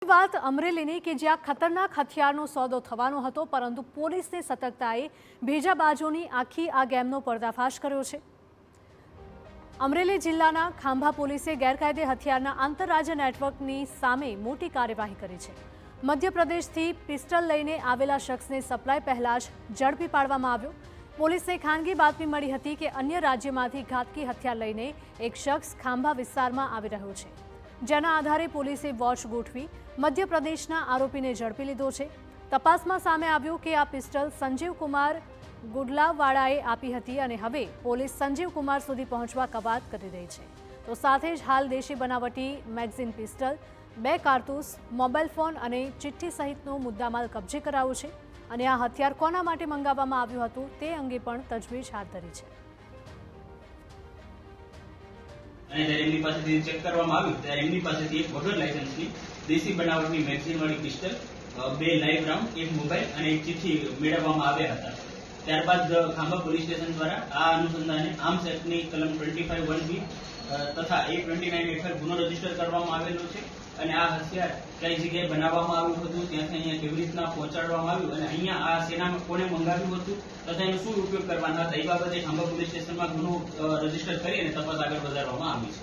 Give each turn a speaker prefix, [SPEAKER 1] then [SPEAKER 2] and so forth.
[SPEAKER 1] વાત અમરેલીની કે જ્યાં ખતરનાક હથિયારનો સોદો થવાનો હતો, પરંતુ પોલીસની સતર્કતાએ બીજા બાજુની આખી આ ગેમનો પર્દાફાશ કર્યો છે। અમરેલી જિલ્લાના ખાંભા પોલીસે ગેરકાયદે હથિયારના આંતરરાજ્ય નેટવર્કની સામે મોટી કાર્યવાહી કરી છે। મધ્યપ્રદેશથી પિસ્ટલ લઈને આવેલા શખ્સને સપ્લાય પહેલા જ ઝડપી પાડવામાં આવ્યો। પોલીસને ખાનગી બાતમી મળી હતી કે અન્ય રાજ્યમાંથી ઘાતકી હથિયાર લઈને એક શખ્સ ખાંભા વિસ્તારમાં આવી રહ્યો છે, જેના આધારે પોલીસે વોચ ગોઠવી મધ્યપ્રદેશના આરોપીને ઝડપી લીધો છે। તપાસમાં સામે આવ્યું કે આ પિસ્ટલ સંજીવ કુમાર ગુડલાવાળાએ આપી હતી અને હવે પોલીસ સંજીવ કુમાર સુધી પહોંચવા કવાયત કરી રહી છે। તો સાથે જ હાલ દેશી બનાવટી મેગઝીન પિસ્ટલ, 2 કારતૂસ, મોબાઈલ ફોન અને ચિઠ્ઠી સહિતનો મુદ્દામાલ કબજે કરાયો છે અને આ હથિયાર કોના માટે મંગાવવામાં આવ્યું હતું તે અંગે પણ તજવીજ હાથ ધરી છે।
[SPEAKER 2] અને જ્યારે એમની પાસેથી ચેક કરવામાં આવ્યું ત્યારે એમની પાસેથી એક વગર લાયસન્સની દેશી બનાવટની મેગઝીન વાળી પિસ્ટલ, 2 લાઈવ રાઉન્ડ, 1 મોબાઈલ અને 1 ચિઠ્ઠી મેળવવામાં આવ્યા હતા। ત્યારબાદ ખાંભા પોલીસ સ્ટેશન દ્વારા આ અનુસંધાને આર્મ્સ એક્ટની કલમ 25(1)(b) તથા A29 હેઠળ ગુનો રજીસ્ટર કરવામાં આવેલો છે અને આ હથિયાર કઈ જગ્યાએ બનાવવામાં આવ્યું હતું, ત્યાંથી અહીંયા કેવી રીતના પહોંચાડવામાં આવ્યું અને અહીંયા આ સેનામાં કોને મંગાવ્યું હતું તથા એનો શું ઉપયોગ કરવાના હતા એ બાબતે ખાંભા પોલીસ સ્ટેશનમાં ગુનો રજીસ્ટર કરી અને તપાસ આગળ વધારવામાં આવી છે।